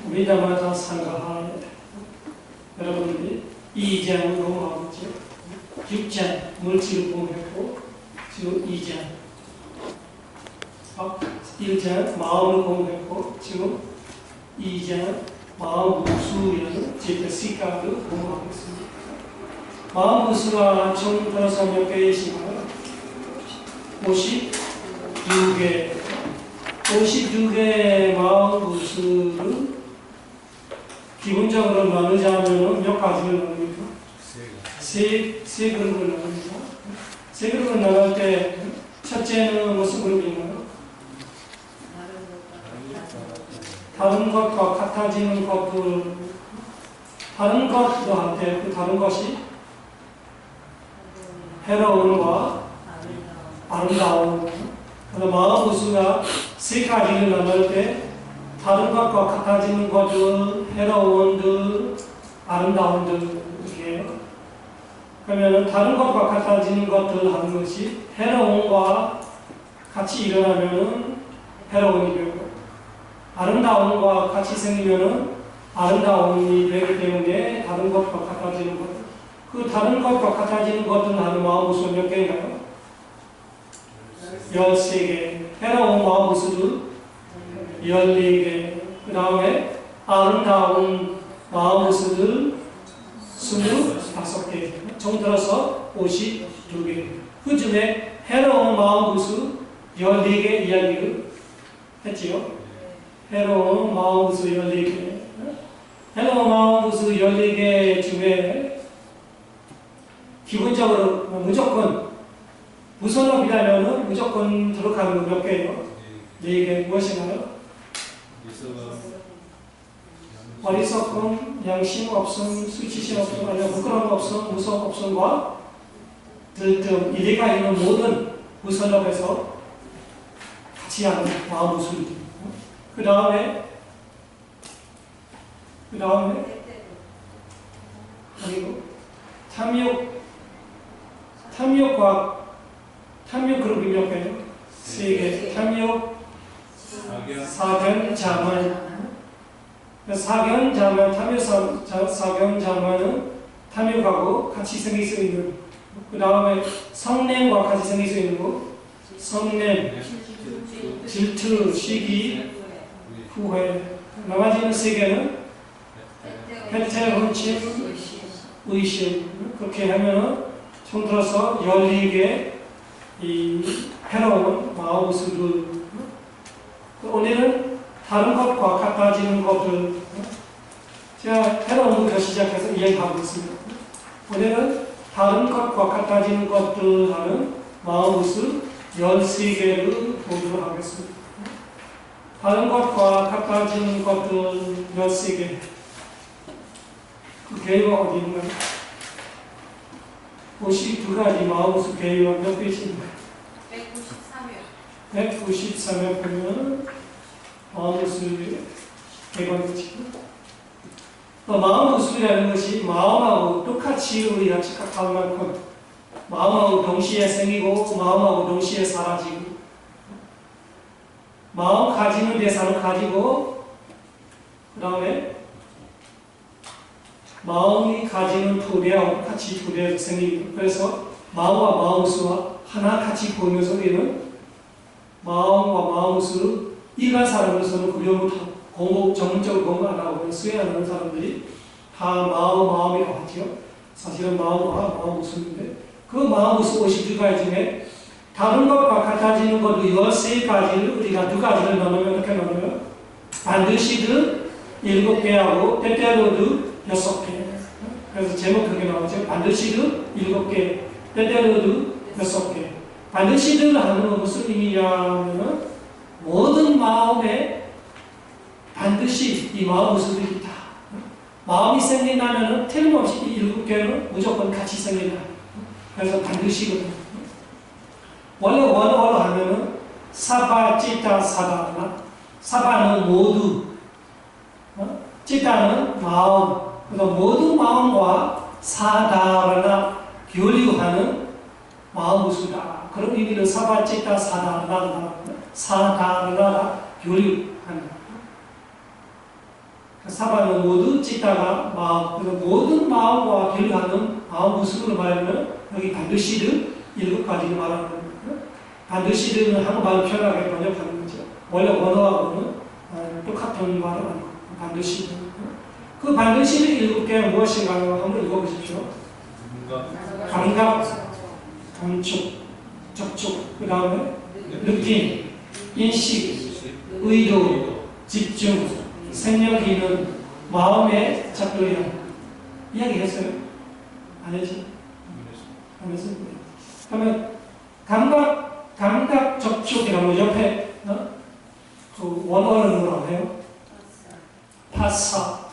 우리나라마다 상가하에 여러분들이 2장을 공부하고 있죠. 6장 물질을 공부했고 지금 2장 1장 마음을 공부했고 지금 2장 마음 무수라는 제테시카를 공부하고 있습니다. 마음 무수가 총 들어서 몇 개이신가요? 52개. 52개의 마음 무수를 기본적으로 나누자면 몇 가지를 나눕니까? 세 그룹을 나눕니다. 세 그룹을 나눌 때 첫째는 무슨 그룹인가요? 다른 것과 같아지는 것들, 다른 것도 한데 그 다른 것이 해로움과 아름다움. 그래서 마음 무수가 세 가지를 나눌 때 다른 것과 같아지는 것들, 해로움들, 아름다움들이에요. 그러면 다른 것과 같아지는 것들 하는 것이 해로움과 같이 일어나면 해로움이 되고 아름다움과 같이 생기면 아름다움이 되기 때문에 다른 것과 같아지는 것. 그 다른 것과 같아지는 것들 하는 마음 무수 몇 개인가요? 13개. 해로운 마음 무수도 14개. 그 다음에 아름다운 마음 무수들 25개. 총 들어서 52개. 그 중에 해로운 마음 무수 14개 이야기를 했지요. 해로운 마음 무수 14개. 해로운 마음 무수 14개 중에 기본적으로 무조건 무선업이라면 무조건 들어가는 거 몇 개예요? 4개. 무엇인가요? 어리석음, 양심 없음, 수치심 없음, 아니면 부끄러움 없음, 무서움 없음과 들뜸, 이 4가지 있는 모든 무선업에서 같이 하는 마음 무술입니다. 그 다음에 그리고 탐욕 그룹이 몇 개요? 3개. 탐욕, 사견, 자만. 사견, 자만, 사견, 자만은 탐욕하고 같이 생길 수 있는. 그 다음에 성냄과 같이 생길 수 있는 거. 성냄, 질투, 시기, 후회. 나머지는 3개는 해태, 혼침, 의심. 그렇게 하면은 총 들어서 14개 이 해로운 마음 무수들. 오늘은 다른 것과 같아지는 것들. 제가 해로운 것부터 시작해서 이야기하고 있습니다. 오늘은 다른 것과 같아지는 것들 하는 마음 무수 13개를 보도록 하겠습니다. 다른 것과 같아지는 것들 13개. 그 개요가 어디 있나요? 52가지 마음 무수 개요가 몇 개이신가요? 193회 보면 마음 무수의 개관이죠. 마음 무수라는 것이 마음하고 똑같이 우리가 착각할 만큼 마음하고 동시에 생기고 마음하고 동시에 사라지고 마음 가지는 대상을 가지고 그 다음에 마음이 가지는 두 대하고 같이 두 대에서 생깁니다. 그래서 마음과 마음 무수와 하나 같이 보면서 우리는 마음과 마음 무수를 일반 사람으로서는 구별 못하고 전문적으로 공부 안 하고 수행 안 하는 사람들이 다 마음이라고 하죠. 사실은 마음과 마음 무수인데 그 마음 무수 52가지 중에 다른 것과 같아지는 것도 13가지를 우리가 2가지를 나누면 어떻게 나눠요? 반드시도 7개하고 때때로도 6개. 그래서 제목 그렇게 나오죠. 반드시도 7개, 때때로도 6개. 반드시도 하는 건 무슨 의미냐면 모든 마음에 반드시 이 마음 무수들이 있다. 마음이 생긴다면 틀림없이 이 7개는 무조건 같이 생긴다. 그래서 반드시거든. 원래 원어로 하면은 사바, 찌타, 사다나. 사바는 모두, 찌타는 마음. 그래서 모든 마음과 사다라나 교류하는 마음 무수다. 그런 의미는 사바, 찌타, 사다나. 사다라나 교류한다. 사바는 모두 찢다가 마음, 그래서 모든 마음과 결하는 마음 무슨으로 말하면 여기 반드시를 7가지를 말하는 거예요. 반드시는 한국말로 편하게 번역하는 거죠. 원래 원어하고는 똑같은 말을 하는 거예요. 반드시. 그 반드시를 7개 무엇인가요? 한번 읽어보십시오. 감각, 감촉, 접촉, 그 다음에 느낌, 인식, 의도, 집중, 생명기는 마음의 작동이야. 이야기했어요? 안 했지? 안 했어요? 그러면 감각 접촉이라고 옆에 그 원어는 뭐라고 해요? 파사.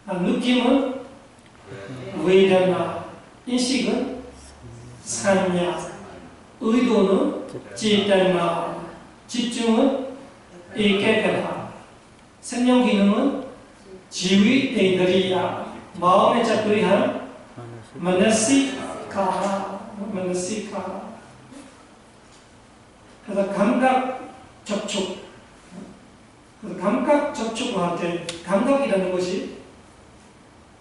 느낌은 웨이다나, 인식은 산야, 의도는 찌다나, 집중은 이케다나, 생명 기능은 지위 데이더리야, 마음의 작동이한 마나시카. 그래서 감각 접촉. 그래서 감각 접촉을 할 때 감각이라는 것이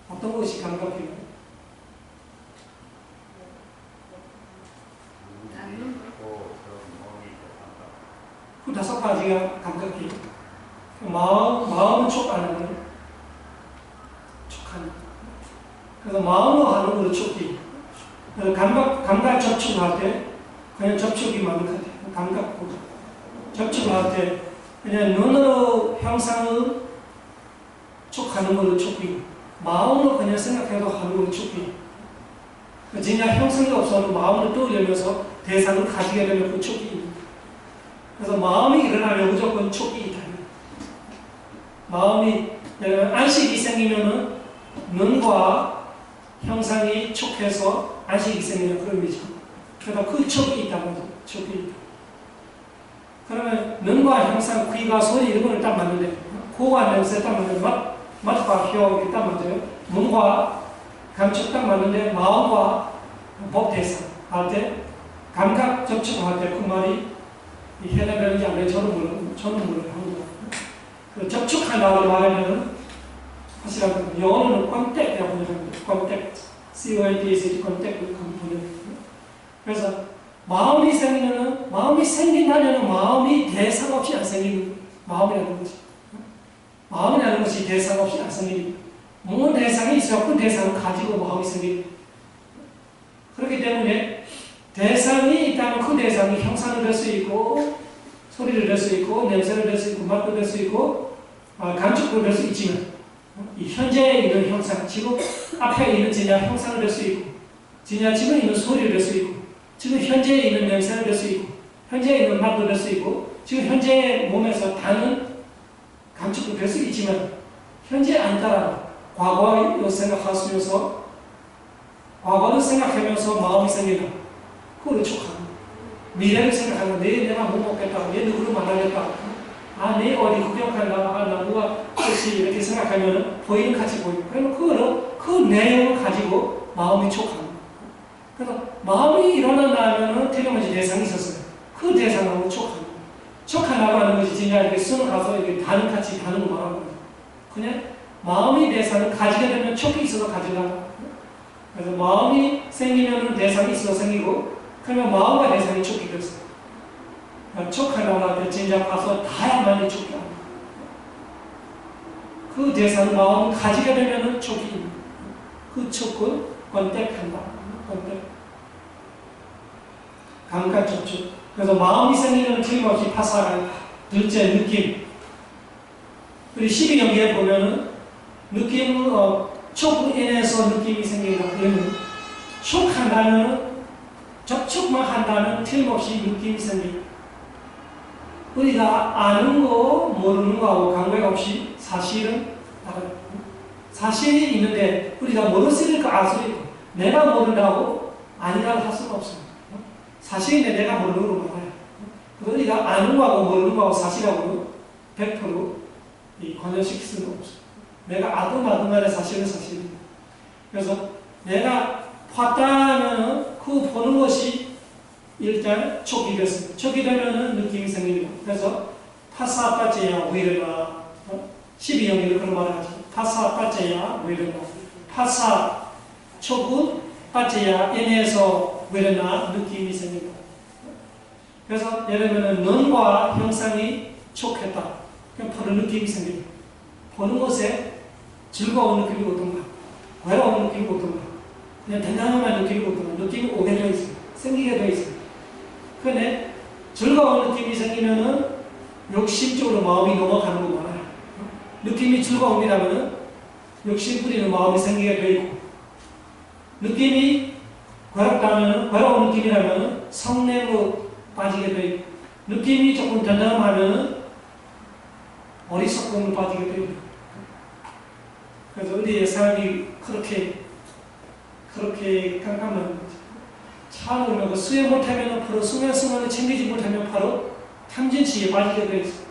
어떤 것이 감각이에요? 그 5가지가 감각이에요. 마음은 촉하는 거예요. 촉하는. 그래서 마음으로 하는 거를 촉이. 그래서 감각 접촉을 할 때 그냥 접촉이 많은 것 같아요. 감각보다. 접촉을 할 때 그냥 눈으로 형상을 촉하는 걸로 촉이고 마음으로 그냥 생각해도 하는 걸로 촉이고 진짜 형상이 없어도 마음을 떠올리면서 대상을 가지게 되면 그 촉이. 그래서 마음이 일어나면 무조건 촉이 있다. 마음이 안식이 생기면은 눈과 형상이 촉해서 안식이 생기는 그런 의미죠. 그러다 그 촉이 있다고 하죠. 촉이 있다. 그러면 눈과 형상, 귀가 소리 이런 거를 딱 맞는데 코와 냄새 딱 맞는데 맛과 혀 딱 맞아요. 눈과 감촉 딱 맞는데 마음과 법대상 할 때 감각 접촉할 때 그 말이 해당되는지 안 되는지 저는 모르는 그 접촉한다고 말하면 사실 영어로는 컨택이라고 번역합니다. 컨택, C-O-N-T-A-C-T 컨택을 번역합니다. 그래서 마음이 생기면은 마음이 생긴다면 마음이 대상 없이 안 생기는 마음이라는 거지. 마음이라는 것이 대상 없이 안 생깁니다. 뭔 대상이 있어야 그 대상을 가지고 마음이 생깁니다. 그렇기 때문에 대상이 있다면 그 대상이 형상을 낼 수 있고 소리를 낼 수 있고 냄새를 낼 수 있고 맛도 낼 수 있고 감촉도 낼 수 있지만 이 현재에 있는 형상, 지금 앞에 있는 진짜 형상을 낼 수 있고 진짜 지금 있는 소리를 낼 수 있고 지금 현재에 있는 냄새를 낼 수 있고 현재에 있는 맛도 낼 수 있고 지금 현재 몸에서 다는 감촉도 낼 수 있지만 현재 아니다라는 과거를 생각하시면서 과거를 생각하면서 마음이 생기는 그걸 촉하는 미래를 생각하는 내일 내가 못 먹겠다 내일 누구를 만나겠다 내일 어디 구경한다 나 누가 그렇지 이렇게 생각하면 보이는 같이 보이고 그러면 그 내용을 가지고 마음이 촉하는 그래서 마음이 일어난다면 틀림없이 대상이 있었어요. 그 대상하고 촉하라고 하는 것이 진짜 이렇게 쓰는 가서 이렇게 단어같이 단어로 말하는 거죠. 그냥 마음이 대상을 가지게 되면 촉이 있어서 가지려고. 그래서 마음이 생기면 대상이 있어서 생기고 그러면 마음과 대상이 촉이 됐어요. 촉하라고 할 때 진짜 가서 다야만이 촉이 합니다. 그 대상을 마음을 가지게 되면 촉이 있는 그 촉을 컨택한다. 감각 접촉. 그래서 마음이 생기면 틀림없이 파사가 둘째 느낌. 우리 12경기에 보면은 느낌, 촉으로 인해서 느낌이 생긴다. 그러면 촉한다면 접촉만 한다면 틀림없이 느낌이 생긴다. 우리가 아는 거, 모르는 거하고 관계없이 사실은 다르다. 사실이 있는데 우리가 모르으니까 알 수 있고 내가 모른다고 아니라고 할 수는 없어요. 사실인데 내가 모르는 걸 말아요. 우리가 아는 거하고 모르는 거하고 사실하고는 100% 관련시킬 수는 없어요. 내가 아든 마든 간에 사실은 사실입니다. 그래서 내가 봤다면 그 보는 것이 일단 촉이 됐습니다. 촉이 되면 느낌이 생깁니다. 그래서 파사빠지야 오히려가 12형제도 그런 말을 하죠. 파사 빠째야 외려나 파사 초구 빠째야 N에서 외려나 느낌이 생긴다. 그래서 예를 들면 눈과 형상이 촉했다. 그럼 보는 느낌이 생깁니다. 보는 것에 즐거운 느낌이 어떤가, 외로운 느낌이 어떤가, 그냥 단단한 느낌이 어떤가, 느낌이 오게 되어 있어요. 생기게 되어 있어요. 그런데 즐거운 느낌이 생기면은 욕심적으로 마음이 넘어가는 거 많아요. 느낌이 즐거움이라면은 욕심 부리는 마음이 생기게 되어 있고, 느낌이 괴롭다면은, 괴로운 느낌이라면은 성냄으로 빠지게 되어 있고, 느낌이 조금 단단하면은 어리석음으로 빠지게 되어 있고. 그래서 우리의 삶이 그렇게 깜깜한 거죠. 참으로 그 수행 못하면 바로 순간순간을 챙기지 못하면 바로 탐진치에 빠지게 되어 있어요.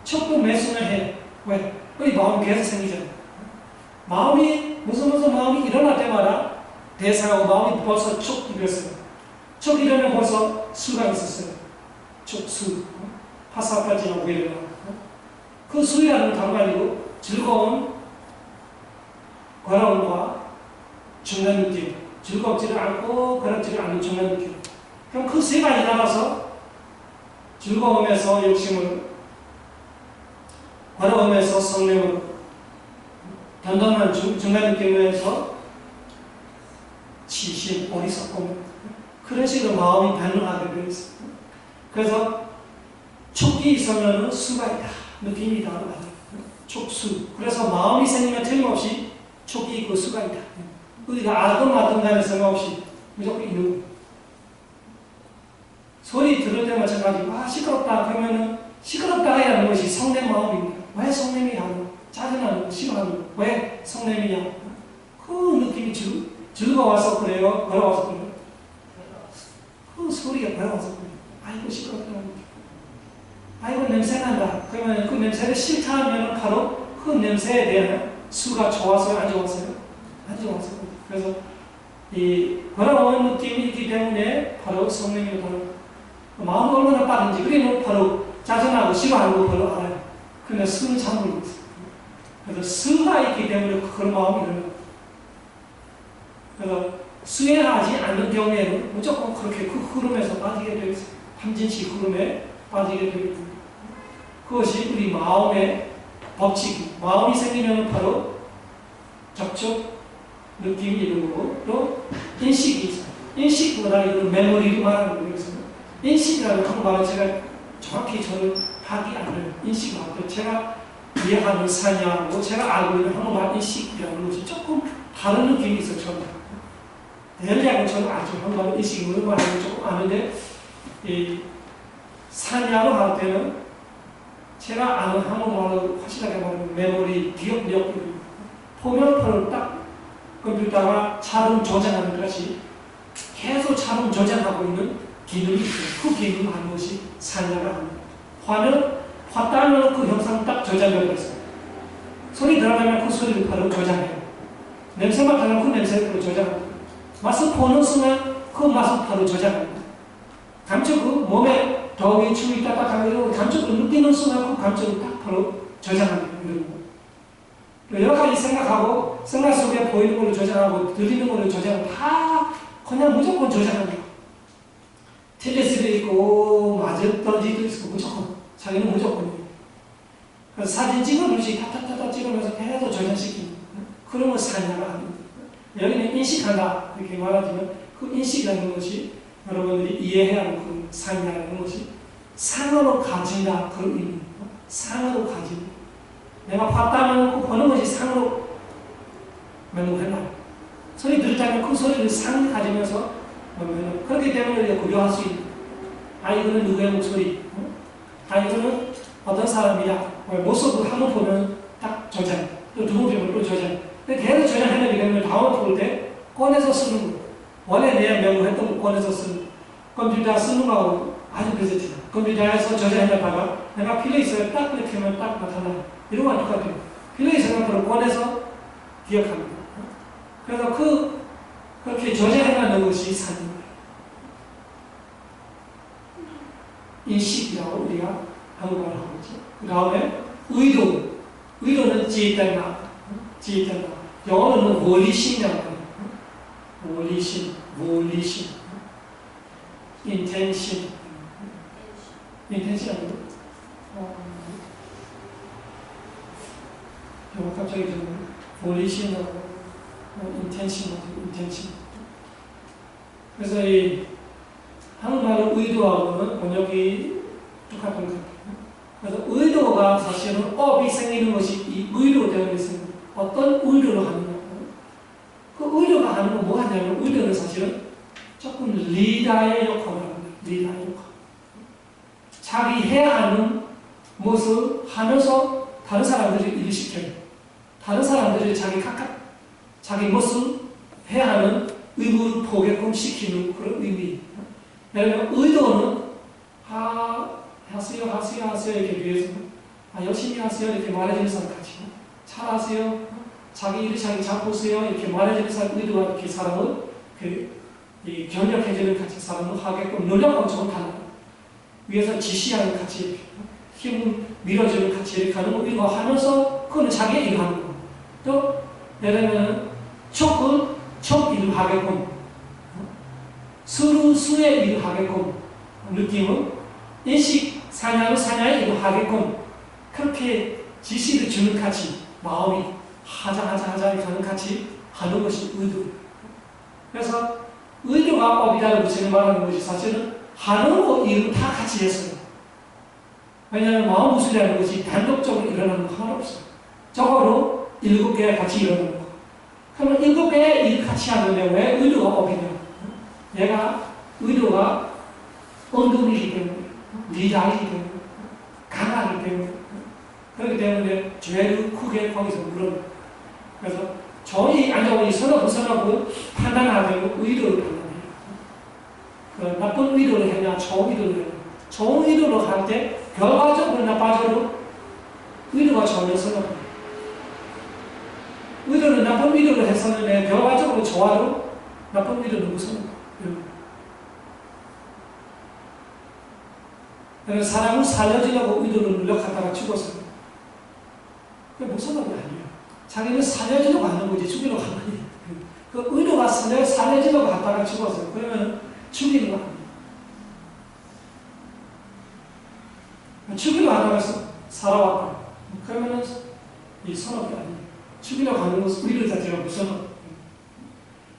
촉도 매순을 해. 왜? 우리 마음이 계속 생기잖아요. 마음이 무슨 마음이 일어날 때마다 대사하고 마음이 벌써 촉이 됐어요. 촉이 되면 벌써 수가 있었어요. 촉수. 파사까지나 오히려. 그 수라는 단어가 아니고 즐거운 괴로움과 중간 느낌. 즐겁지를 않고 괴롭지를 않은 중간 느낌. 그럼 그 세 가지 나가서 즐거움에서 욕심을, 괴로움에서 성냄을, 단단한 중간 느낌에서 치심, 어리석음, 그런 식으로 마음이 반응하게 되어 있어요. 그래서 촉이 있으면 수가 있다, 느낌이 있다. 촉수. 그래서 마음이 생기면 틀림없이 촉이 있고 수가 있다. 우리가 알건 말건 간에 상관없이 무조건 있는 거예요. 소리 들을 때 마찬가지고, 시끄럽다 그러면은 시끄럽다 해야 하는 것이 성냄 마음입니다. 왜 성냄이 하는, 짜증나는 거, 싫어하는 거, 왜 성냄이냐? 그 느낌이 즐거워서 그래요? 괴로워서 그래요? 그 소리가 괴로워서 그래요. 아이고 시끄럽다. 아이고 냄새난다. 그러면 그 냄새를 싫다 하면 바로 그 냄새에 대한 수가 좋아서요? 안 좋아서요? 안 좋아서. 그래서 이 괴로운 느낌이 있기 때문에 바로 성냄이 바로 마음이 얼마나 빠른지, 그러면 바로 짜증나고 싫어하는 거 바로 알아요. 그런데 수는 잘 모르겠어요. 그래서 수가 있기 때문에 그런 마음이 일어나요. 그래서 수행하지 않는 경우에는 무조건 그렇게 그 흐름에서 빠지게 되어 있어요. 탐진치 흐름에 빠지게 되어 있습니다. 그것이 우리 마음의 법칙이, 마음이 생기면 바로 접촉, 느낌이 있는 거고, 또 인식이 있어요. 인식보다 이건 메모리를 말하는 거예요. 인식이라는 한국말은 제가 정확히 저는 하기 않아요. 인식을 하고 제가 이해하는 사냐고 제가 알고 있는 한국말 인식이라는 것이 조금 다른 느낌이 있어요. 저는 대략은 저는 알죠. 한국말 인식이 무슨 말인지 조금 아는데, 이 사냐로 할 때는 제가 아는 한국말로 확실하게 말하면 메모리, 기억력을 포면표를 딱 컴퓨터가 차름 저장하는 것이 계속 차름 저장하고 있는 기능이 있어요. 그 기능을 하는 것이 사냐가 합니다. 화면, 화따면 그 형상 딱 저장되어 있어요. 소리 들어가면 그 소리를 바로 저장해요. 냄새 맡으면 그 냄새를 바로 저장합니다. 맛을 보는 순간 그 맛을 바로 저장합니다. 감촉, 그 몸에 더위, 추위, 딱딱하게 이런 감촉을 느끼는 순간 그 감촉을 딱 바로 저장합니다. 여러 가지 생각하고, 생각 속에 보이는 걸로 저장하고, 들리는 걸로 저장하고, 다 그냥 무조건 저장합니다. 틀릴 수도 있고, 맞을 떨어지도 있고, 무조건. 자기는 무조건이에요. 그래서 사진 찍으면서 타타타타 찍으면서 계속 저장시킵니다. 그런 걸 사냐가 합니다. 여기는 인식한다, 이렇게 말하지만, 그 인식이라는 것이 여러분들이 이해해야 하는 그 사냐라는 것이 상으로 가진다, 그런 의미입니다. 상으로 가진다. 내가 봤다면 그 보는 것이 상으로 메모해놔요. 소리 들었다면 그 소리를 상을 가지면서 메모해놔요. 그렇기 때문에 우리가 구별할 수 있는, 이거는 누구의 목소리, 이거는 어떤 사람이야. 모습을 한번 보면 딱 저장, 또 두 번 보면 또 저장. 근데 계속 저장해내게 되면 다음을 볼 때 꺼내서 쓰는 거예요. 원래 내가 메모했던 거 꺼내서 쓰는 거. 컴퓨터 쓰는 거하고 아주 비슷해요. 컴퓨터에서 저장해놨다가 내가 필요 있어요. 딱 이렇게 하면 딱 나타나요. 이런 거 똑같아요. 필요 있으면 그걸 꺼내서 기억합니다. 그래서 그렇게 저장해놓는 것이 사진입니다. 인식이라고 우리가 한국말을 하고 있죠. 그 다음에 의도. 의도는 지단나, 지단나. 영어로는 volition이라고 해요. volition, intention, intention이라고 해요. 영어 갑자기 좀 volition이라고 intention. 그래서 이 한국말로 의도하고는 번역이 똑같은 것 같아요. 그래서 의도가 사실은 업이 생기는 것이 이 의도 때문에 생깁니다. 어떤 의도로 하느냐. 그 의도가 하는 건 뭐 하냐면 의도는 사실은 조금 리더의 역할을 합니다. 리더의 역할. 자기 해야 하는 것을 하면서 다른 사람들을 일을 시켜요. 다른 사람들이 자기 것을 해야 하는 의무를 포기하게끔 시키는 그런 의미. 예를 들면 의도는 하세요 이렇게 위해서 열심히 하세요 이렇게 말해주는 사람 같이 잘하세요 자기 일을 잘 보세요 이렇게 말해주는 사람 의도가 이렇게 사람을 견력해주는 같이 사람을 하게끔 노력하고 좋은 단어 위에서 지시하는 같이 힘을 밀어주는 같이 이렇게 하는 거 이거 하면서 그거는 자기 일을 하는 거 또 예를 들면 촉 일을 하게끔 수의 일을 하게끔 느낌은 인식 사냥의 일을 하게끔 그렇게 지시를 주는 같이 마음이 하자 이렇게 하는 같이 하는 것이 의도. 그래서 의도가 업이라는 것을 말하는 것이 사실은 하는 거 일은 다 같이 했어요. 왜냐하면 마음 무술이라는 것이 단독적으로 일어나는 거 하나 없어요. 적어도 7개 같이 일어나는 거. 그러면 7개의 일 같이 하는데 왜 의도가 업이냐? 의도가 언동이기 때문에, 리더이기 때문에, 강하기 때문에, 그렇기 때문에 죄를 크게 거기서 물어요. 그래서 저희 앉아보니 선하고 판단하고 의도를 판단해요. 그 나쁜 의도를 했냐, 좋은 의도를 했냐. 좋은 의도로 할 때 결과적으로 나빠져도 의도가 전혀 선하고 의도는 나쁜 의도를 했었는데 결과적으로 좋아도 나쁜 의도는 무서워. 사람을 살려주려고 의도를 노력하다가 죽었어요. 그게 무서운 게 아니에요. 자기는 살려주려고 하는 거지 죽이려고 하는 거예요. 그 의도가 살려주려고 하다가 죽었어요. 그러면 죽이는 거 아니에요. 죽이려고 하다가 살아왔다. 그러면 이 선업이 아니에요. 죽이려고 하는 것은 의도 자체가 무선업.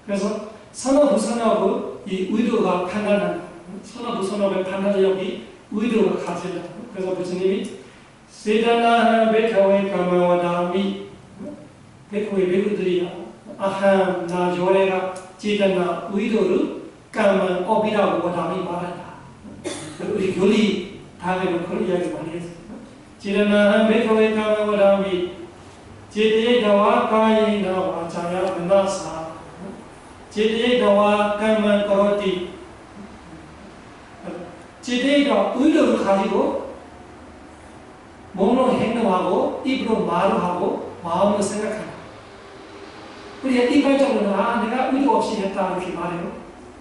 그래서 선업, 무선업의 이 의도가 판단한다. 선업, 무선업의 판단력이 의도가 가진다. 그래서 부처님이 세다나 베타오의 까마와다미 베타오의 배우들이 아함 나 조레가 제다나 의도를 까만 업이라고 와다미 말한다. 우리 교리 다음에는 그런 이야기 많이 했어요. 제다나 베타오의 까마와다미 제대다와 가이나 와자야 나사 제대다와 까만 거디 제대가 의도를 가지고 몸으로 행동하고 입으로 말을 하고 마음으로 생각한다. 우리가 일반적으로는 내가 의도 없이 했다 이렇게 말해요.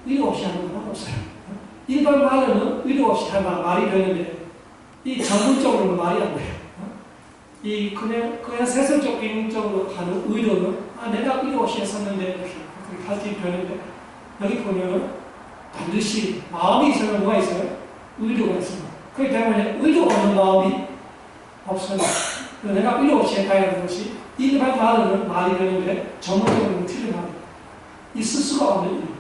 의도 없이 하는 건 없어요. 일반 말로는 의도 없이 하면 말이 되는데 이 전문적으로는 말이 안 돼요. 이 그냥 세속적인 쪽으로 하는 의도는 내가 의도 없이 했었는데 이렇게 할 때 되는데 여기 보면은 반드시 마음이 있으면 뭐가 있어요? 의도가 있습니다. 그렇기 때문에 의도 없는 마음이 없어요. 내가 의도 없이 했다 하는 것이 일반 말로는 말이 되는데 전문적으로는 틀린 말이에요. 있을 수가 없는 일입니다.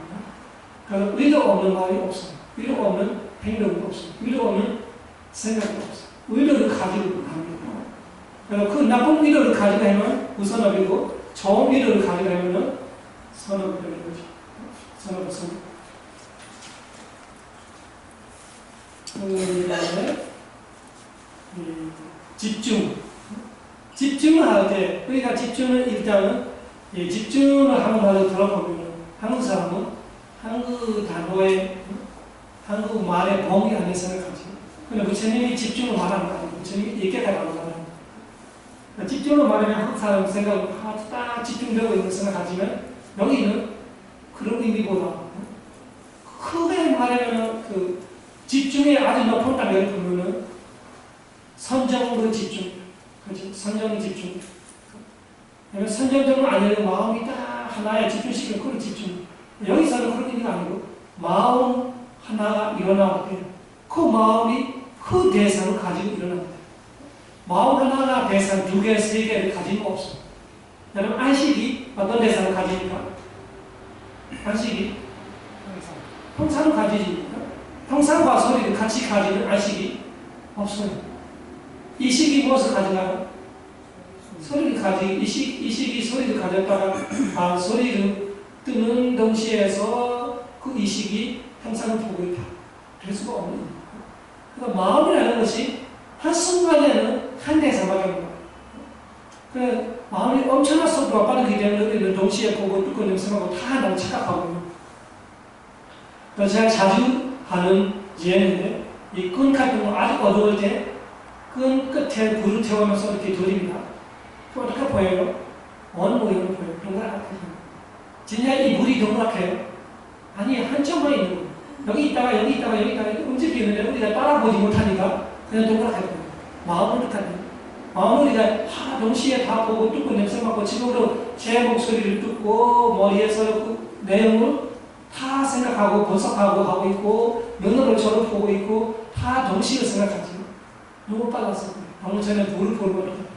그래서 의도 없는 말이 없어요. 의도 없는 행동이 없어요. 의도 없는 생각이 없어요. 의도를 가지고 합니다. 그래서 그 나쁜 의도를 가지고 하면 무선업이고 좋은 의도를 가지고 하면 선업이 되는 거죠. 선업. 그 다음에 집중을 할 때 우리가 집중을 일단은 집중을 하는 말을 들어보면 한국 사람은 한국 단어에 한국 말에 봉이 아닌 생각하지. 근데 부처님이 집중을 말하는 거 아니고 부처님이 얘기하라고 말하는 거. 집중을 말하면 한국 사람 생각은 딱 집중되고 있는 생각하지만 여기는 그런 의미보다 크게 말하면 집중에 아주 높은 단계를 보면은 선정으로 집중. 그렇지? 선정 집중. 그러면 선정적으로 아니고 마음이 딱 하나에 집중시키는 그런 집중. 여기서는 그런 의미가 아니고 마음 하나가 일어나고 그 마음이 그 대상을 가지고 일어납니다. 마음 하나가 대상 2개, 3개를 가진 거 없어. 여러분 안식이 어떤 대상을 가집니까? 안식이 형상을 가지지. 형상과 소리를 같이 가지는 안식이 없어요. 이식이 무엇을 가져가요? 소리를 가지, 이식이 소리를 가졌다가 소리를 뜨는 동시에서 그 이식이 형상을 보고 있다. 될 수가 없는 거예요. 그러니까 마음이라는 것이 한순간에는 한 대상밖에 없는 거예요. 그 마음이 엄청난 속도가 빠르기 때문에 우리는 동시에 보고 듣고 냄새하고 다 한다고 착각하거든요. 그래서 제가 자주 하는 예인데 이 끈 같은 거 아주 어두울 때 끈 끝에 불을 태우면서 이렇게 돌립니다. 또 어떻게 보여요? 어느 모양으로 보여요? 동그랗게. 진짜 이 물이 동그랗게요? 아니, 한쪽만 있는 거예요. 여기 있다가 여기 있다가 여기 있다가 움직이는데 우리가 따라보지 못하니까 그냥 동그랗게 보여요. 마음은 어떡하냐? 마음은 우리가 동시에 다 보고 듣고 냄새 맡고 지금도 제 목소리를 듣고 머리에서 그 내용을 다 생각하고 분석하고 하고 있고 눈으로 저를 보고 있고 다 동시에 생각하지. 너무 빨랐어. 방금 전에 물을 보는 거니까.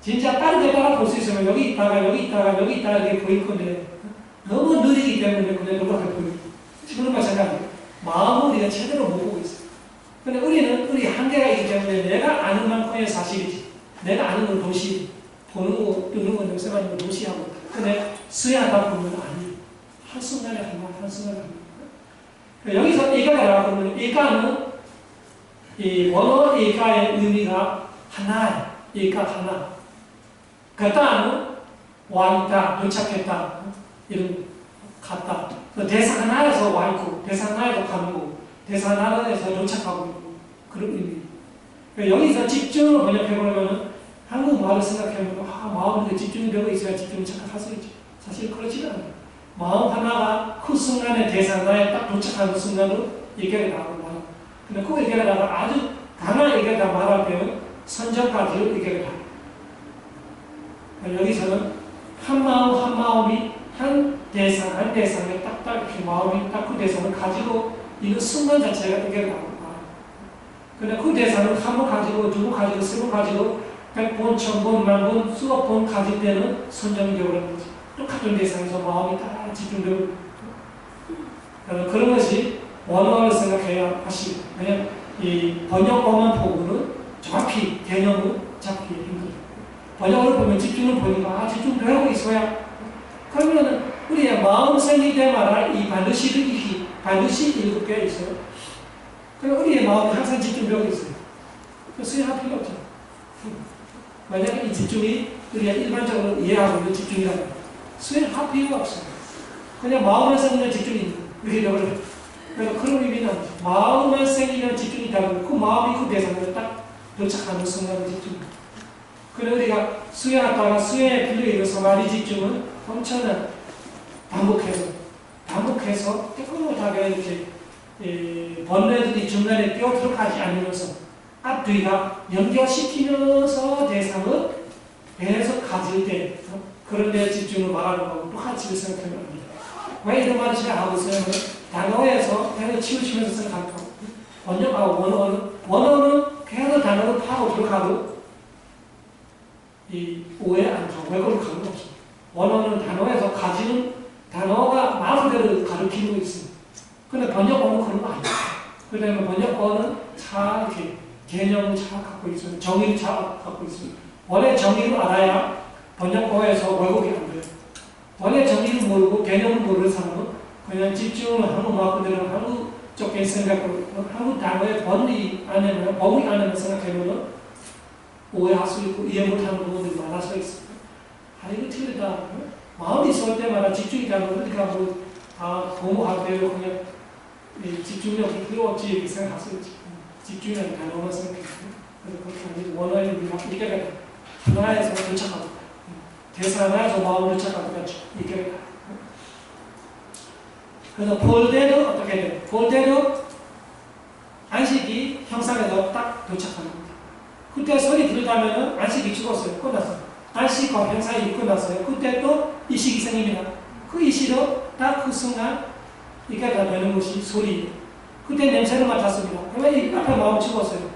진짜 빠르게 따라 볼 수 있으면 여기 있다가 여기 있다가 여기 있다가 이렇게 보일 건데 너무 느리기 때문에 그냥 노력하게 보여요. 지금 마찬가지예요. 마음을 우리가 제대로 못 보고 있어요. 근데 우리 한계가 있기 때문에 내가 아는 만큼의 사실이지. 내가 아는 건 동시에 보는 거, 듣는 거, 냄새 맡는 거 동시에 하고. 근데 수행하다 보면 아니에요. 한순간에 한 번, 한순간에 한 번. 여기서 이가가 나와보면 이가는 이 원어 이가의 의미가 하나예요. 이가 하나. 그 다음은 와 있다, 도착했다, 이런 갔다. 대상 하나에서 와 있고, 대상 하나에서 가는 거고, 대상 하나에서 도착하고 있고, 그런 의미. 여기서 집중을 번역해보려면 한국말을 생각해보면 마음에 집중이 되고 있어야 집중을 착각할 수 있죠. 사실 그렇지는 않아요. 마음 하나가 그 순간에 대상 하나에 딱 도착하는 순간으로 얘기가 나오고 말이에요. 근데 그 얘기가 나가 아주 강한 얘기가 말할 때는 선정까지로 얘기가 나와요. 여기서는 한 마음이 한 대상에 딱딱 이렇게 마음이 딱 그 대상을 가지고 있는 순간 자체가 얘기가 나옵니다. 근데 그 대상을 한 번 가지고, 두 번 가지고, 세 번 가지고, 100번, 1000번, 10,000번, 수억 번 가질 때는 선정이 되어버리는 거죠. 똑같은 대상에서 마음이 다 집중되고 그런 것이 원어를 생각해야 하시고, 왜냐하면 이 번역어만 보고는 정확히 개념을 잡기 힘들어요. 번역을 보면 집중을 보니까 집중도 하고 있어야. 그러면 우리의 마음 생길 때마다 이 반드시 7개 있어요. 그럼 우리의 마음이 항상 집중되고 있어요. 수행할 필요 없죠. 만약에 이 집중이 우리가 일반적으로 이해하고 있는 집중이라면 수행할 필요가 없어요. 그냥 마음만 생기는 집중이 있는 거예요. 그래서 그런 의미는 아니죠. 마음만 생기는 집중이 있다면 그 마음이 그 대상으로 딱 도착하는 순간의 집중. 그래서 우리가 수행하다가 수행에 필요있는 사마리 집중은 엄청난 반복해서 깨끗하게 이렇게 번뇌들이 중간에 끼어들어가지 않으면서 앞뒤가 연결시키면서 대상을 계속 가질 때 그런 데 집중을 말하는 거고 똑같이 생각하면 합니다. 왜 이런 말을 제가 하고 있어요? 단어에서 계속 치우치면서 생각하고 번역하고 원어는 계속 단어를 파고 들어가도 이 오해 안 하고 왜곡을 가는 거 없어요. 원어는 단어에서 가지는 단어가 마음대로 가르치고 있습니다. 근데 번역어는 그런 거 아니에요. 그다음에 번역어는 잘 이렇게 개념을 잘 갖고 있어요. 정의를 잘 갖고 있습니다. 원래 정의를 알아야 번역어에서 왜곡이 안 돼요. 원래 정의를 모르고 개념을 모르는 사람은 그냥 집중을 한국 말 그대로 한국 쪽에 생각하고 한국 단어의 범위 안에만 생각해보면 오해할 수 있고 이해 못하는 부분들이 많을 수 있습니다. 이거 틀리다. 마음이 있을 때마다 집중이 되면 우리가 공부할 때도 그냥 집중력이 필요 없지 이렇게 생각할 수 있지. 집중이라는 단어만 생각해요. 그래서 그렇게 아니고 원어의 이게 하나에서 도착하고 대사 하나에서 마음을 도착하고 이게 그래서 볼 때도 어떻게 돼요? 볼 때도 안식이 형상에서 딱 도착하는 겁니다. 그때 소리 들었다면 안식이 죽었어요. 끝났어요. 안식과 병사일이 끝났어요. 그때 또 이식이 생깁니다. 그 이식도 딱 그 순간 이게 다 되는 것이 소리예요. 그때 냄새를 맡았습니다. 그러면 이 앞에 마음 죽었어요.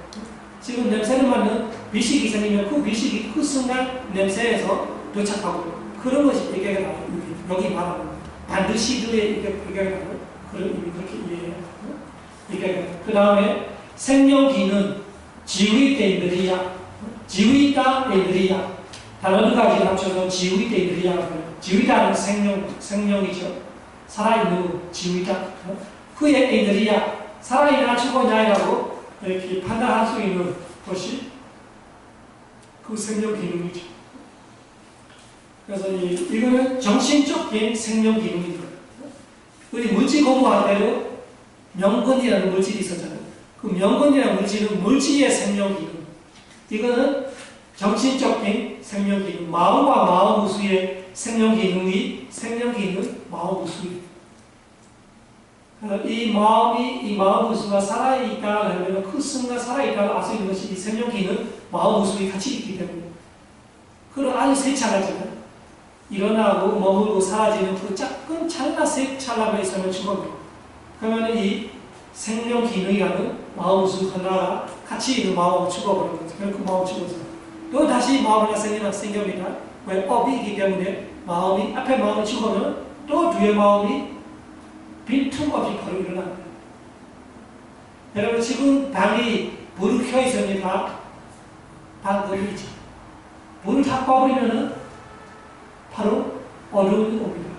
지금 냄새를 맡는 비식이 생기면 그 비식이 그 순간 냄새에서 도착하고 그런 것이 얘기가 나와요. 여기 말하는 반드시 그의 얘기가 나와요. 그런 의미 그렇게 이해해요. 그 다음에 생명기는 지위대인들이야. 지위다인들이야. 단어 두 가지 합쳐서 지위대인들이야. 지위다는 생명이죠. 살아있는 지위다. 그의 애들이야. 살아있나 죽었냐라고 이렇게 판단할 수 있는 것이 그 생명기능이죠. 그래서 이거는 정신적인 생명기능입니다. 우리 물질 공부할 때도 명근이라는 물질이 있었잖아요. 그 명근이라는 물질은 물질의 생명기능. 이거는 정신적인 생명기능. 마음과 마음 우수의 생명기능이 생명기능 마음 우수입니다. 이 마음 우수가 살아있다 하면 그 순간 살아있다고 알 수 있는 것이 이 생명기능 마음 우수이 같이 있기 때문에. 그럼 아주 세차가잖아요. 일어나고 머물고 사라지는 그 작은 찰나가 있으면 죽어요. 그러면 이 생명기능이라는 마음 우수 하나가 같이 있는 마음을 죽어버리는 거죠. 그 마음을 죽어서 또 다시 마음 하나 생깁니다. 왜? 업이 있기 때문에 마음이 앞에 마음이 죽으면 또 뒤에 마음이 빈틈없이 바로 일어납니다. 여러분 지금 방이 불을 켜 있으면 방 걸리죠. 불을 다 꺼버리면 바로 어두움이 옵니다.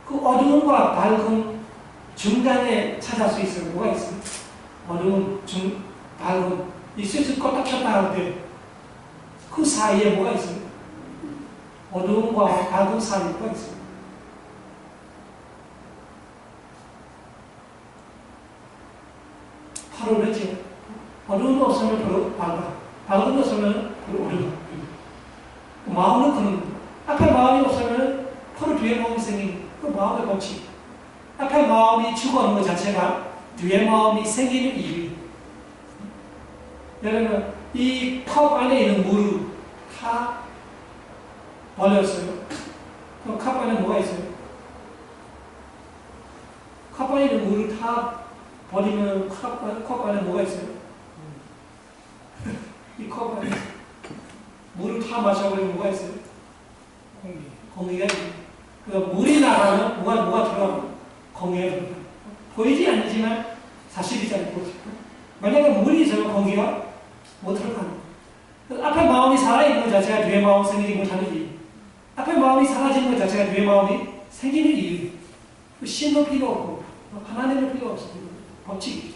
그 어두움과 밝음 중간에 찾을 수 있어요. 뭐가 있어요? 어두움, 밝음. 이 스위치 껐다 켰다 할 때 그 사이에 뭐가 있어요? 어두움과 밝음 사이에 뭐가 있어요? 바로 그렇지. 어두움이 없으면 바로 밝아. 밝음이 없으면 바로 어두워. 마음은 그런 거예요. 앞에 마음이 없으면 바로 뒤에 마음이 생기는 그 마음의 법칙. 앞에 마음이 죽어가는 것 자체가 뒤에 마음이 생기는 이유예요. 여러분 이 컵 안에 있는 물을 다 버렸어요. 그럼 컵 안에 뭐가 있어요? 컵 안에 있는 물을 다 버리면 컵 안에 뭐가 있어요? 이 컵 안에 물을 다 마셔버리면 뭐가 있어요? 공기가 있어요. 그러니까 물이 나가면 뭐가 들어가요? 공기가 들어가요. 보이지 않지만 사실이잖아요. 만약에 물이 있으면 공기가 못 들어가는 거예요. 앞에 마음이 살아있는 것 자체가 뒤에 마음이 생기지 못하는 이유. 앞에 마음이 사라지는 것 자체가 뒤에 마음이 생기는 이유. 신도 필요 없고 하나님도 필요 없습니다. 법칙이죠.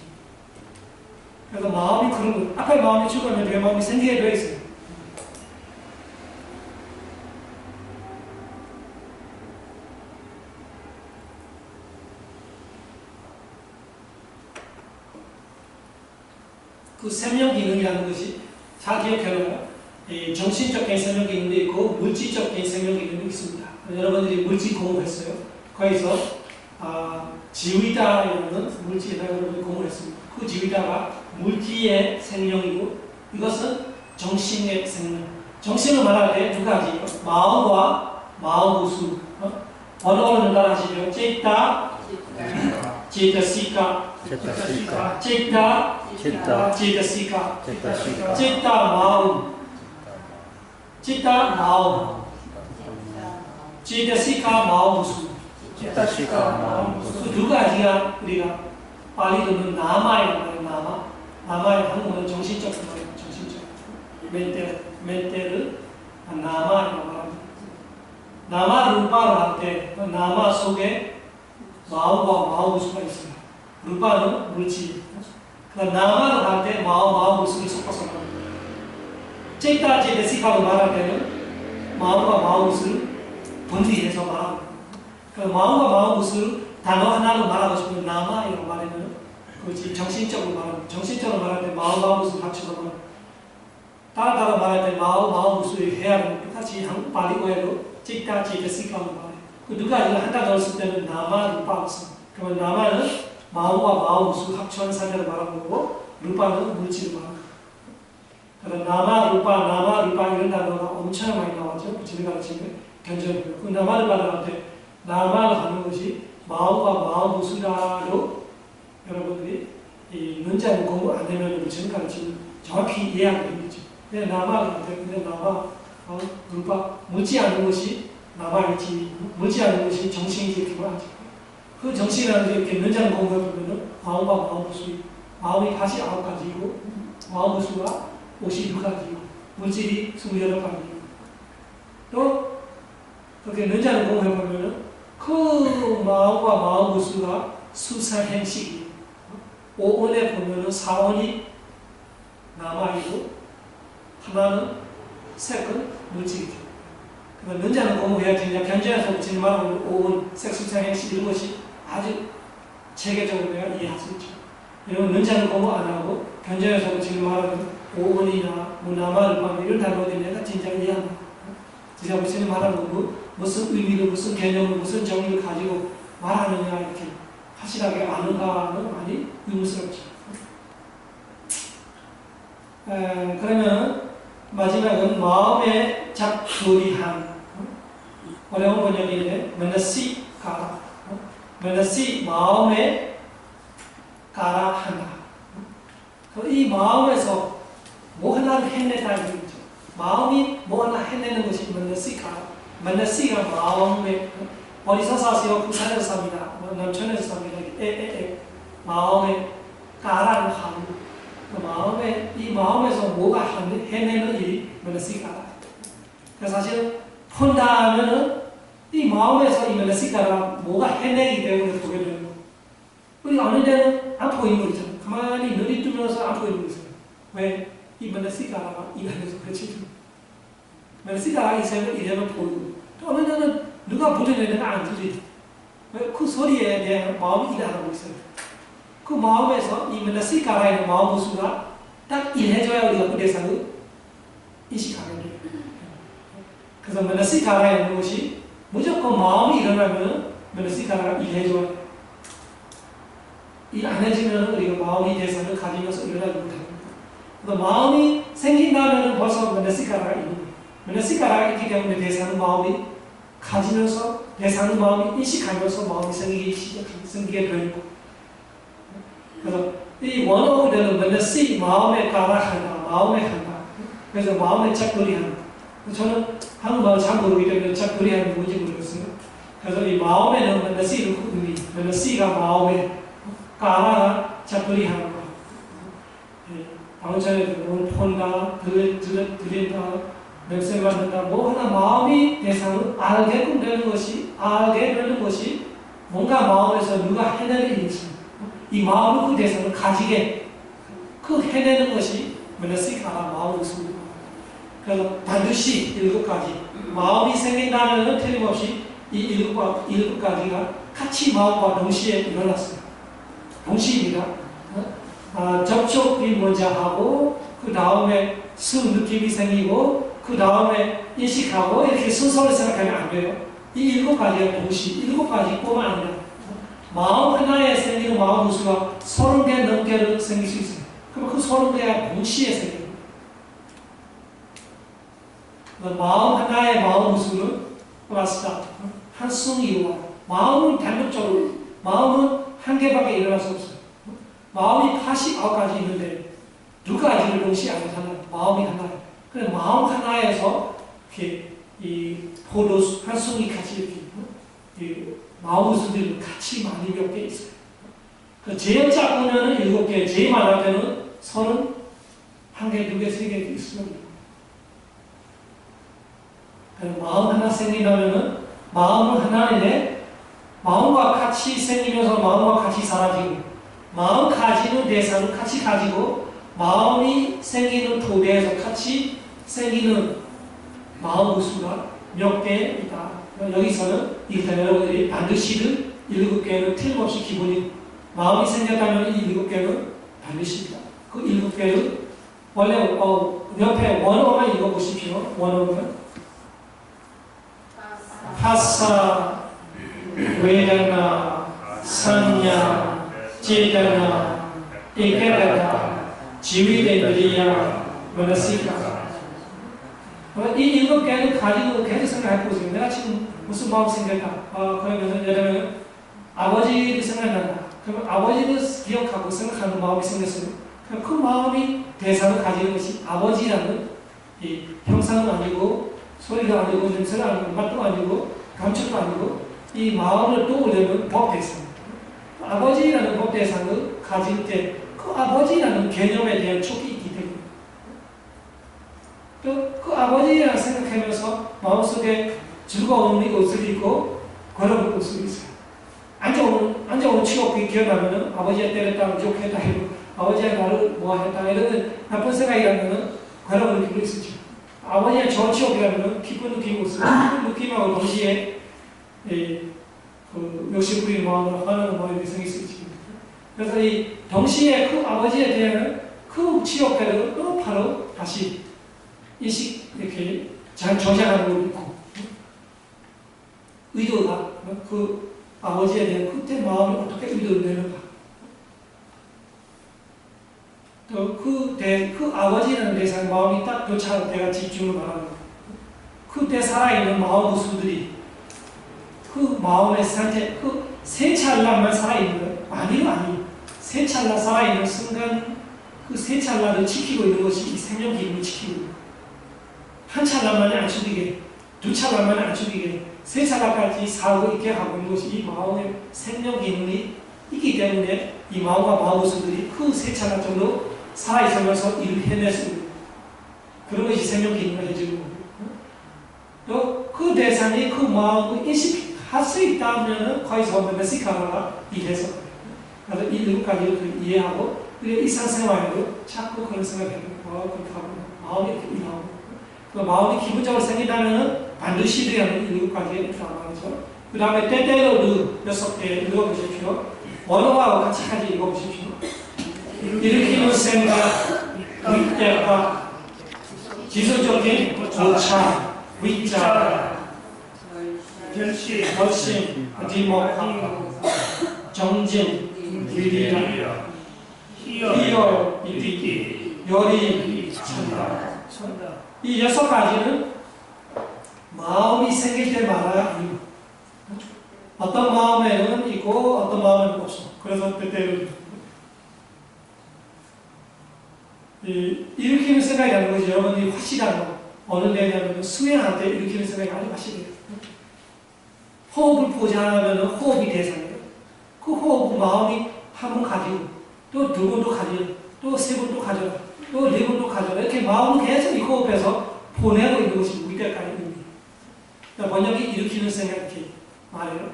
그래서 마음이 그런 거. 앞에 마음이 죽으면 뒤에 마음이 생기게 되어 있어요. 그 생명기능이라는 것이 잘 기억해놓으면 정신적인 생명기능도 있고 물질적인 생명기능도 있습니다. 여러분들이 물질 공부했어요. 거기서 지위다라는 물질에다 여러분들이 공부했습니다. 그 지위다가 물질의 생명이고 이것은 정신의 생명. 정신을 말할 때 두 가지예요. 마음과 마음 우수. 번호를 따라하시죠. 찌다, 찌다시까, 찌다, 찌다시까, 찌다 마음, 찌다 마음, 찌다시까 마음 우수. 그 두 가지가 우리가 빨리 듣는 나마이라는 말이에요. 나마의 한국어는 정신적 말이에요. 정신적. 멘테르 나마라고 말합니다. 나마 루파를 할 때 나마 속에 마음과 마음 우수가 있어요. 루파는 물질. 나마를 할 때 마음 우수를 섞어서 말합니다. 찌까지 데시카로 말할 때는 마음과 마음 우수를 분리해서 말합니다. 마음과 마음 우수를 단어 하나로 말하고 싶으면 나마이라고 말하면 그것이 정신적으로 말합니다. 정신적으로 말할 때 마음 우수를 합쳐서 말합니다. 따로 말할 때 마음 우수를 해야 하는 똑같이 한국 발리어에도 찌까지 데시카로 말해요. 그 두 가지를 한다 넣었을 때는 나마 루파 없습니다. 그러면 나마는 마음과 마음 우수 합쳐한 상태를 말하는 거고 루파는 물질을 말하는 거예요. 그래서 나마, 루파 이런 단어가 엄청 많이 나왔죠. 부처님 가르침에 견적을. 그 나마를 받을 때 나마를 하는 것이 마음과 마음 우수라로 여러분들이 이 문자는 공부 안 되면 부처님 가르침을 정확히 이해하게 되겠죠. 그냥 나마를 할 때 그냥 나마, 루파 묻지 않는 것이 나마이지, 묻지 않는 것이 정신이지 이렇게 말하죠. 그 정신이라는 게 이렇게 문자는 공부해 보면은 마음과 마음 우수, 마음이 49가지이고 마음 우수가 52가지이고 물질이 28가지이고 또 그렇게 능자는 공부해 보면은 그 마음과 마음 우수가 수사행식이에요. 5원에 보면은 4원이 남아있고 하나는 색은 물질이죠. 그러니까 능자는 공부해야 되냐 견제해서 붙이는 말은 5원 색수사행식 이런 것이 아주 체계적으로 내가 이해할 수 있죠. 이런 능자는 공부 안 하고 견제해서 붙이는 말은 5원이나 뭐 남아를 이런 단어들이 내가 진짜 이해한다. 진짜 무슨 말하는 거 무슨 의미를 무슨 개념을 무슨 정의를 가지고 말하느냐 이렇게 확실하게 아는가는 많이 의문스럽죠. 그러면 마지막은 마음의 잡거리함. 어려운 번역인데 메나시 가라. 메나시 마음에 가라 한다. 이 마음에서 뭐 하나를 해내다 이거죠. 마음이 뭐 하나 해내는 것이 메나시 가라. 메나시가 마음에 어디서 사세요? 부산에서 삽니다. 남천에서 삽니다. 마음에 가라는 하루. 그 마음에 이 마음에서 뭐가 해내는 일이 메나시 가라. 그래서 사실 푼다 하면은 이 마음에서 이 메나시 가라 뭐가 해내기 때문에 보게 되는 거. 우리 어느 데는 안 보이는 거 있잖아요. 가만히 눈이 뜨면서 안 보이는 거 있어요. 왜? 이 메나시 가라가 이 안에서 그렇지. 메나시 가라 있으면 이래는 보이고 또 어느 데는 누가 부르는 데가 안 들리죠. 왜? 그 소리에 대한 마음이 일하고 있어요. 그 마음에서 이 메나시 가라의 마음 우수가 딱 일해줘야 우리가 그 대상을 인식하게 돼요. 그래서 메나시 가라에 있는 것이 무조건 마음이 일어나면 메나시 가라가 일해줘야 돼요. 일 안 해지면 우리가 마음이 대상을 가지면서 일어나지 못합니다. 그래서 마음이 생긴다면 벌써 메나시 가라가 있는 거예요. 메나시 가라가 있기 때문에 대상은 마음이 가지면서 대상은 마음이 인식하면서 마음이 생기게 되는 거예요. 그래서 이 원어원에는 메나시 마음에 가라한다, 마음에 한다. 그래서 마음에 잡거리한다. 저는 한국말 잘 모르기 때문에 잡거리하는 뭔지 모르겠어요. 그래서 이 마음에는 메나시를 의미, 메나시가 마음에 가라가 잡거리하는 거. 방금 전에 뭘 본다, 들린다, 냄새 맡는다, 뭐 하나 마음이 대상을 알게끔 되는 것이, 알게 되는 것이 뭔가 마음에서 누가 해내는 일이 있습니다. 이 마음은 그 대상을 가지게 그 해내는 것이 메나시 가라 마음의 수입니다. 그래서 반드시 7가지 마음이 생긴다면 틀림없이 이 7가지가 같이 마음과 동시에 일어났어요. 동시입니다. 접촉이 먼저 하고 그 다음에 느낌이 생기고 그 다음에 인식하고 이렇게 순서를 생각하면 안 돼요. 이 7가지가 동시 7가지뿐만 아니라 마음 하나에 생기는 마음 우수가 30개 넘게 생길 수 있어요. 그럼 그 30개가 동시에 생겨요. 마음 하나의 마음 우수는 플러스다. 한승이와 마음은 단독적으로 마음은 한 개밖에 일어날 수 없어요. 마음이 89가지 있는데 2가지를 동시에 안 하잖아요. 마음이 하나예요. 그래서 마음 하나에서 이렇게 이 포도 한 송이 같이 이렇게 마음 우수들이 같이 많이 몇 개 있어요. 제일 작으면 7개, 제일 많을 때는 31개, 2개, 3개 있습니다. 마음 하나 생긴다면은 마음은 하나인데 마음과 같이 생기면서 마음과 같이 사라지고 마음 가지는 대상을 같이 가지고 마음이 생기는 토대에서 같이 생기는 마음 우수가 몇 개 있다. 여기서는 일단 여러분들이 반드시는 7개는 틀림없이 기본이 마음이 생겼다면 이 7개는 반드시입니다. 그 7개는 원래 옆에 원어만 읽어보십시오. 원어는 파사, 웨다나, 산야, 제다나, 에케다나, 지위데드리야, 원했으니까. 이 일곱 개를 가지고 계속 생각해 보세요. 내가 지금 무슨 마음 생겼다. 그러면 예를 들면 아버지를 생각난다. 그러면 아버지를 기억하고 생각하는 마음이 생겼어요. 그럼 그 마음이 대상을 가지는 것이 아버지라는 이 형상은 아니고 소리도 아니고 냄새도 아니고 맛도 아니고 감촉도 아니고 이 마음을 떠올리는 법 대상. 아버지라는 법 대상을 가질 때 그 아버지라는 개념에 대한 촉이 있기 때문에 또 그 아버지라 생각하면서 마음속에 즐거움이 옷을 입고 괴로운 옷을 있어요. 앉아오는 취업이 기억나면은 아버지가 때렸다, 욕했다 해도 아버지가 나를 뭐 했다 이런 나쁜 생각이라면은 괴로운 느낌이 있었죠. 아버지가 좋은 취업이라면은 기쁜 느낌이 있어요. 기쁜 느낌하고 동시에 그 욕심 부리는 마음으로 화나는 마음이 생겼을지. 그래서 이 동시에 그 아버지에 대한 그 취업회를 또 바로 다시 인식 이렇게 잘 조작하고 있고 의도가 그 아버지에 대한 그때 마음이 어떻게 의도를 내는가 또 그 아버지라는 대상의 마음이 딱 교차할 때가 집중을 말하는 거예요. 그때 살아있는 마음 구수들이 그 마음의 상태 그 세 찰나만 살아있는 거예요. 아니요 세 찰나 살아있는 순간 그 세 찰나를 지키고 있는 것이 이 생명 기능을 지키고 있는 거예요. 한 찰나만이 안 죽이게, 두 찰나만이 안 죽이게, 세 찰나까지 살고 있게 하고 있는 것이 이 마음의 생명 기능이 있기 때문에 이 마음과 마음 구수들이 그 세 찰나 정도 살아있으면서 일을 해낼 수 있는 그런 것이 생명 기능을 해주는 거예요. 또 그 대상이 그 마음을 인식할 수 있다면 거기서 메시카가 일해서 그래서 이 일곱 가지를 이해하고 일상생활에도 자꾸 그런 생각을 해보고 그렇게 하고 마음이 이렇게 일하고 그 마음이 기분적으로 생기다면 반드시 돼야 하는 일곱 가지의 드라마죠. 그 다음에 때때로 6개 읽어보십시오. 원어와 같이 읽어보십시오. 일으키는 생각, 윗대가 지속적인 고차, 윗자, 결심, 디모카, 정진, 위리라, 희열, 이띠, 열이, 찬다. 이 6가지는 마음이 생길 때마다 어떤 마음에는 있고 어떤 마음에는 없어. 그래서 때때로 일으키는 생각이 나는 거지. 여러분이 확실한 거. 어느 데냐면 수행할 때 일으키는 생각이 아주 확실해요. 호흡을 보자면 호흡이 대상이에요. 그 호흡은 마음이 한 번 가지고 또 두 번도 가지고 또 세 번도 가져가 또 네 번도 가져가 이렇게 마음을 계속 이 호흡에서 보내고 있는 것이 우리 때까지 있는 거예요. 번역이 일으키는 생각 이렇게 말해요.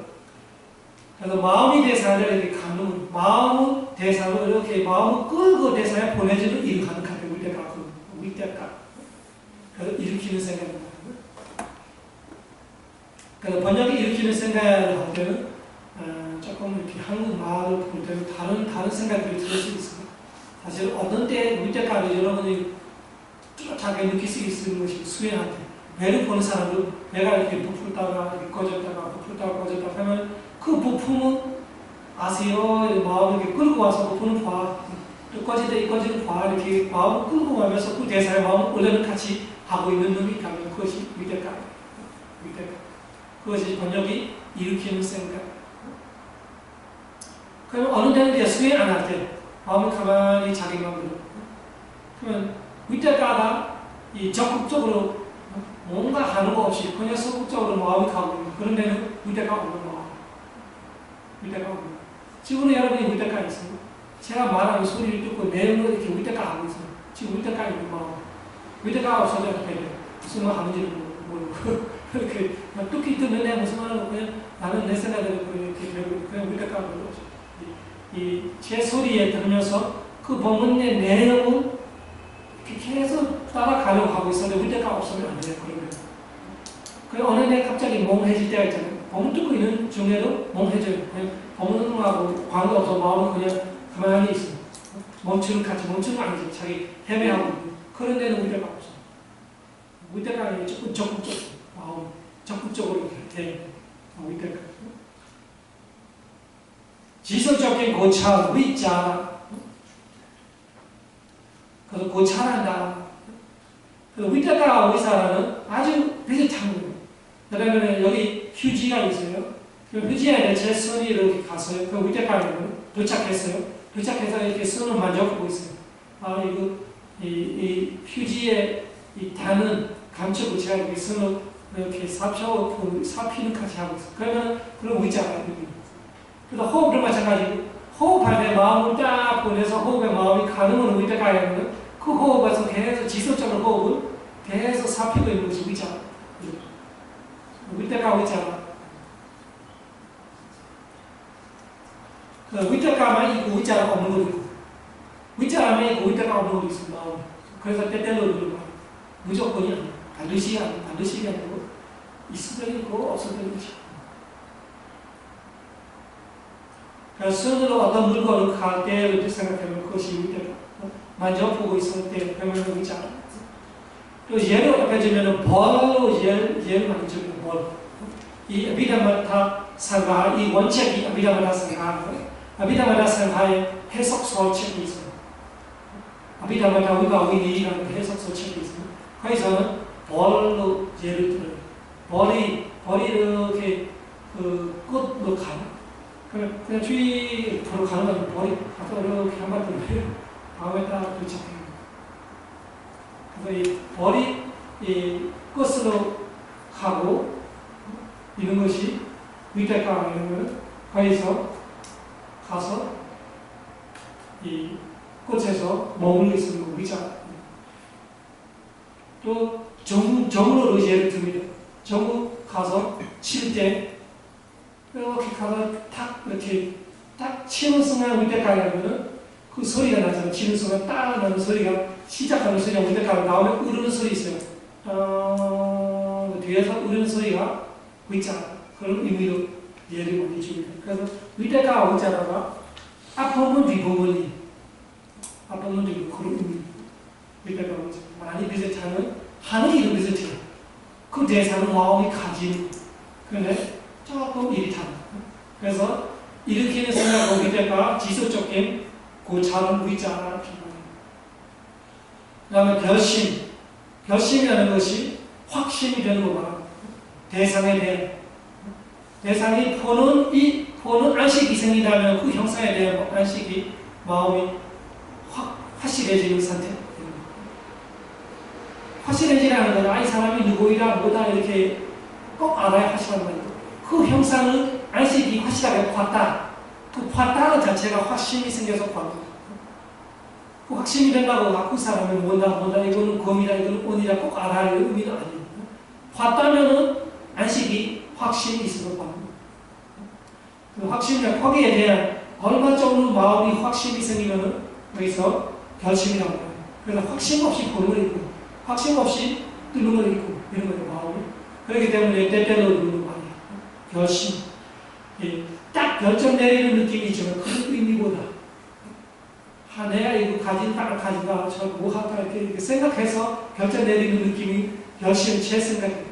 그래서 마음이 대상을 이렇게 감는 마음의 대상을 이렇게 마음을 끌고 대상에 보내주는 일을 하는 가격 우리 때가 우리 때가 그래서 일으키는 생각입니다. 그래서 번역이 일으키는 생각을 할 때는 조금 이렇게 한국 말을 볼 때는 다른 생각들이 들을 수 있습니다. 사실 어떤 때 우리 때까지 여러분이 뚜렷하게 느낄 수 있는 것이 수행할 때 배를 보는 사람도 배가 이렇게 부풀다가 이렇게 꺼졌다가 부풀다가 꺼졌다가 하면 그 부품은 아세요? 마음을 이렇게 끌고 와서 부품을 봐. 또 꺼질 때 이 꺼지는 봐. 이렇게 마음을 끌고 가면서 그 대사의 마음을 원래는 같이 하고 있는 놈이 있다면 그것이 위대감. 그것이 번역이 일으키는 생각. 그러면 어느 때는 이제 수행 안 할 때 마음을 가만히 자기 마음대로. 그러면 위대가가 이 적극적으로 뭔가 하는 거 없이 그냥 소극적으로 마음이 가고 있는 그런 데는 위대가 없는 마음. 위대가 없는 마음. 지금 여러분이 위대가 있어요. 제가 말하는 소리를 듣고 내용을 이렇게 위대가 하고 있어요. 지금 위대가 있는 마음. 위대가 없어져 어떻게 돼요? 무슨 말 하는지를 모르고 이렇게 뚝히 듣는 애 무슨 말하는 그냥 나는 내 생각대로 이렇게 되고 그냥 위대가 없는 거죠. 제 소리에 들으면서 그 본문의 내용은 계속 따라가려고 하고 있었는데 위대가 없으면 안 돼요. 그러면 어느 날 갑자기 멍해질 때가 있잖아요. 본문 듣고 있는 중에도 멍해져요. 본문하고 관계없어 마음은 그냥 가만히 있어요. 멈추는 건 아니지. 자기 헤매하고 있는 그런 데는 위대가 없어요. 위대가 아니고 조금 적극적으로 마음 적극적으로 이렇게 위대가 지속적인 고찰, 위자 그래서 고찰한다. 위탁과 의사라는 아주 비슷한 거예요. 그러면 여기 휴지가 있어요. 그 휴지에 제 손이 이렇게 갔어요. 그 위탁과에 도착했어요. 도착해서 이렇게 손을 만져보고 있어요. 아, 이 휴지에 이 단은 감촉을 제가 이렇게 손을 이렇게 사피는 같이 하고 있어요. 그러면 그런 의자가 있거든요. 그래서 호흡도 마찬가지고, 호흡할 때 마음을 딱 보내서 호흡에 마음이 가는 건 위탁과에는 그 호흡에서 계속 지속적으로 호흡을 계속 살피고 있는 것이 의자. 위탁과 의자가. 그 위탁과만 있고 의자가 없는 것도 있고, 의자만 있고 의탁과 없는 것도 있습니다. 그래서 때때로 무조건이 아니에요. 반드시 아니고, 있을 때도 있고, 없을 때도 있죠. 그래서 손으로 어떤 물건을 갈 때 이렇게 생각하면 그것이 위탁과. 만져보고 있을 때 그러면 의자. 또 예를 어떻게 주면 벌로 예를 많이 줍니다. 벌. 이 아비다마타 상가, 이 원책이 아비다마타 상가고요. 아비다마타 상가의 해석서 책이 있어요. 아비다마타 위바위니라는 해석서 책이 있어요. 거기서는 벌로 예를 들어요. 벌이 이렇게 그 꽃으로 가요. 그냥 주위로 가는 건 벌이 가서 이렇게 한 바퀴 돌려요. 다음에 딱 도착해요. 그래서 이 벌이 이 꽃으로 가고 이런 것이 위탁과 이런 거는 거기서 가서 이 꽃에서 머물러 있는 거 위자. 또 정으로 예를 듭니다. 정으로 가서 칠 때 이렇게 가서 탁 이렇게 딱 치는 순간 위탁과라면은 그 소리가 나잖아요. 치는 순간 딱 나는 소리가 시작하는 소리가 위탁과가 나오면 으르는 소리 있어요. 뒤에서 으르는 소리가 위자. 그런 의미로 예를 많이 줍니다. 그래서 위탁과 위자가 앞부분 뒷부분이 앞부분 뒷부분 그런 의미. 위탁과 위자. 많이 비슷하면 하늘이 비슷해요. 그 대사는 마음이 가지는 그런데 조금 이릿하다. 그래서 일으키는 생각과 위탁과 지속적인 그 작은 위자가 필요합니다. 그 다음에 결심. 결심이라는 것이 확신이 되는 거구나. 대상에 대한. 대상이 보는 안식이 생긴다면 그 형상에 대한 안식이 마음이 확실해지는 상태. 확실해지라는 건 이 사람이 누구이라 뭐다 이렇게 꼭 알아야 확실한 거예요. 그 형상은 안식이 확실하게 봤다. 그 봤다는 자체가 확신이 생겨서 봤다. 그 확신이 된다고 그 사람은 뭔다 이거는 검이다 이거는 온이다 꼭 알아야 할 의미는 아니에요. 봤다면은 안식이 확신이 있어서 봤다. 그 확신이나 거기에 대한 얼마 정도 마음이 확신이 생기면은 여기서 결심이라고 해요. 그래서 확신 없이 보는 거 있고 확신 없이 뜨는 거 있고 이런 거예요 마음이. 그렇기 때문에 때때로 누르는 거 아니에요. 결심. 예, 딱 결정 내리는 느낌이 있지만 그 의미보다 내가 이거 가진다 저 뭐 할까 이렇게 생각해서 결정 내리는 느낌이 결심 제 생각이에요.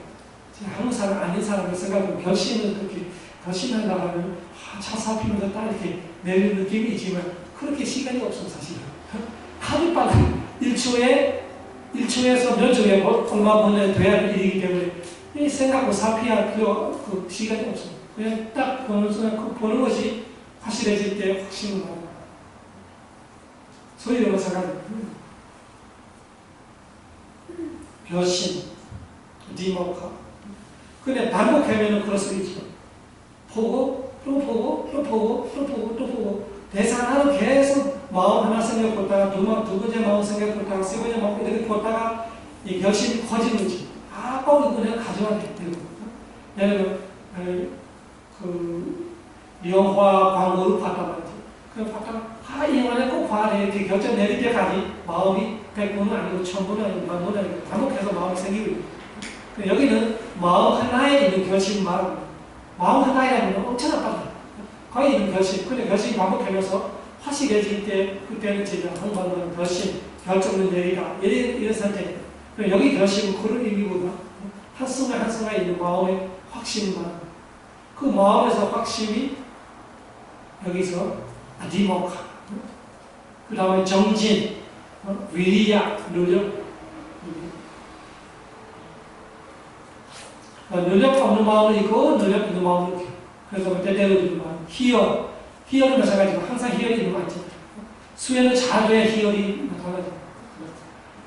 한국 사람 아닌 사람의 생각은 결심은 그렇게 결심하려고 하면 차 살피면서 딱 이렇게 내리는 느낌이 있지만 그렇게 시간이 없어 사실은. 하루빨리 1초에서 몇 초에 얼마 보내 돼야 할 일이기 때문에 이 생각하고 살피할 그 시간이 없어. 그냥 딱 보는 순간 그 보는 것이 확실해질 때 확신을 나고 소리로 마찬가지입니다. 결심, 디모카. 근데 반복하면 그럴 수 있죠. 보고, 또 보고, 또 보고, 또 보고, 또 보고. 대상 하나 계속 마음 하나 생각보다가 두 번째 마음 생각보다가 세 번째 마음 이렇게 보다가 이 결심이 커지는 거지. 꼭 이거 내가 가져와야 돼. 예를 들면, 영화 광고를 봤단 말이지. 그걸 봤다가, 이 영화를 꼭 봐야 돼. 이렇게 결정 내릴 때까지 마음이 100분은 아니고 1000분은 아니고 10,000분은 아니고 반복해서 마음이 생기고 있고. 여기는 마음 하나에 있는 결심 말하고 마음 하나에 있는 엄청난 빨라. 거기 있는 결심. 근데 결심이 반복하면서 확실해질 때 그때는 제가 한번은 결심, 결정을 내리라. 이런 상태. 여기 결심은 그런 의미보다 한순간 한순간에 있는 마음의 확신만 그 마음에서 확심이 여기서 디모카 그 다음에 정진, 위리야, 노력 능력 없는 마음은 있고 능력 있는 마음은 있고. 그래서 때때로 희열은 마찬가지고 항상 희열이 있는 거 아니잖아요. 수연은 잘 돼야 희열이 나타나죠.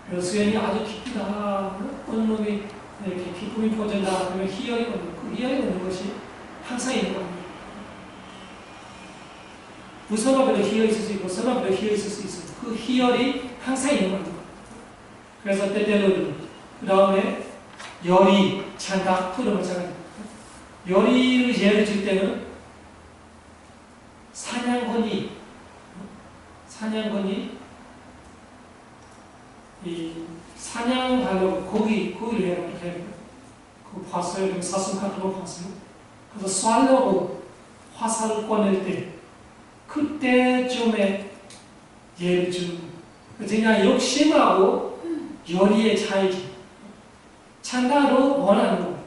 그래서 수연이 아주 기쁘다. 어느 놈이 이렇게 기쁨이 퍼진다. 그러면 희열이 오는 그 희열이 오는 것이 항상 있는 겁니다. 무선업에도 희열이 있을 수 있고 선업에도 희열이 있을 수 있어요. 그 희열이 항상 있는 겁니다. 그래서 때때로 그 다음에 열이 찬다. 그도 마찬가지입니다. 열이를 예를 줄 때는 사냥꾼이 이 사냥하려고 고기를 이렇게 봤어요. 사슴 같은 거 봤어요. 그래서 쏴려고 화살을 꺼낼 때 그때쯤에 예를 주는 그냥 욕심하고 열의의 차이지. 찬다로 원하는 거,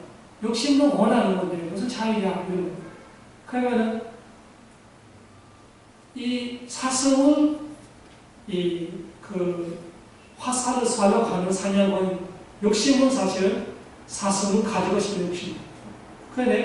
욕심도 원하는 건데 무슨 차이냐 이런 거. 그러면은 이 사슴을 화살을 쏴려 가는 사냥꾼 욕심은 사실은 사슴을 가지고 싶은 욕심. 그런데